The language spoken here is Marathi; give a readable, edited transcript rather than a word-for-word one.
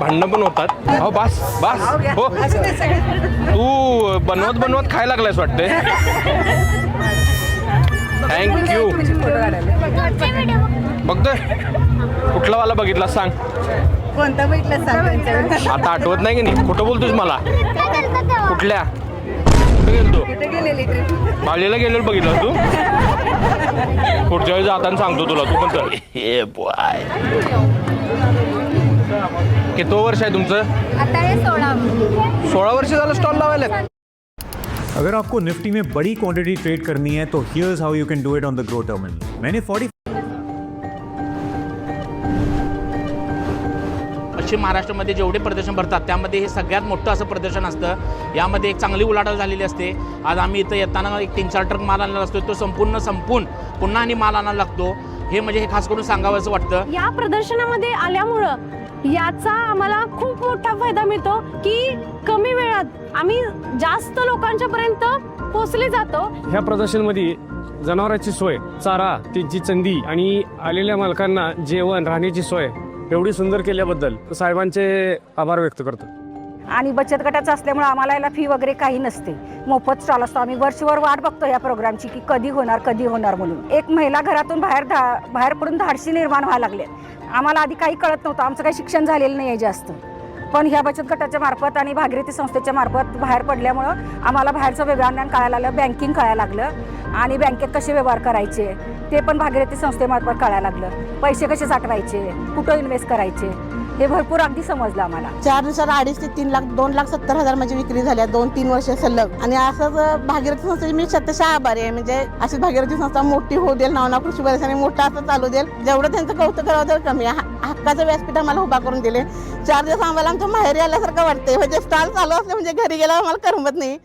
भांडणं पण होतात. हो बस बस हो, तू बनवत खायला लागलायस वाटते. थँक्यू. बघतोय कुठला वाला बघितला सांग. कोणता बघितलं सांग. आता आठवत नाही की नाही. कुठं बोलतोस मला. कुठल्या कुठे गेलो तू. कुठे गेलेली ट्रिप. बाळलेला गेलेलो बघितलं तू. पुढच्या वेळी जाताना सांगतो तुला. तू पण चल. हे बॉय किती वर्ष आहे तुमचं. आता हे 16 वर्ष झालं स्टॉल लावायला. अगर आपको निफ्टी में बड़ी क्वांटिटी ट्रेड करनी है तो here's how you can do it on the Groww terminal. मैंने 40 पश्चिम महाराष्ट्रामध्ये जेवढे प्रदर्शन भरतात त्यामध्ये हे सगळ्यात मोठं असं प्रदर्शन असतं. यामध्ये एक चांगली उलाढाल झालेली असते. आज आम्ही इथं येताना एक 3-4 ट्रक माल आणलेला असतो. तो संपून पुन्हा आणि माल आणायला लागतो. हे म्हणजे हे खास करून सांगावंसं वाटतं. या प्रदर्शनामध्ये आल्यामुळं याचा आम्हाला खूप मोठा फायदा मिळतो की कमी वेळात आम्ही जास्त लोकांच्या पर्यंत पोहोचले जातो. ह्या प्रदर्शनमध्ये जनावरांची सोय, चारा, त्यांची चंदी आणि आलेल्या मालकांना जेवण राहण्याची सोय एवढी सुंदर केल्याबद्दल साहेबांचे आभार व्यक्त करतो. आणि बचत गटाचं असल्यामुळे आम्हाला याला फी वगैरे काही नसते. मोफत स्टॉल असतो. आम्ही वर्षभर वाट बघतो या प्रोग्रामची की कधी होणार म्हणून. एक महिला घरातून बाहेर पडून धाडसी निर्माण व्हायला लागले. आम्हाला आधी काही कळत नव्हतं. आमचं काही शिक्षण झालेलं नाही आहे जास्त. पण ह्या बचत गटाच्या मार्फत आणि भागीरथी संस्थेच्या मार्फत बाहेर पडल्यामुळं आम्हाला बाहेरचं व्यवहार ज्ञान कळायला लागलं. बँकिंग कळायला लागलं आणि बँकेत कसे व्यवहार करायचे ते पण भागीरथी संस्थेमार्फत कळायला लागलं. पैसे कसे साठवायचे, कुठं इन्व्हेस्ट करायचे हे भरपूर अगदी समजलं आम्हाला. 4 दिवसात 2.5 ते 3 लाख 2,70,000 माझी विक्री झाल्या 2-3 वर्ष सलग. आणि असंच भागीरथी संस्थेची मी शतशः आभारी आहे. म्हणजे अशी भागीरथी संस्था मोठी होऊ देईल. नावना कृषी परिषदेने मोठा असं चालू देईल. जेवढं त्यांचं कौतुक करावं तेवढं कमी. हक्काचं व्यासपीठ आम्हाला उभा करून दिले. 4 दिवस आम्हाला आमच्या माहेरी आल्यासारखं वाटते. म्हणजे स्टॉल चालू असले म्हणजे घरी गेल्यावर आम्हाला करमत नाही.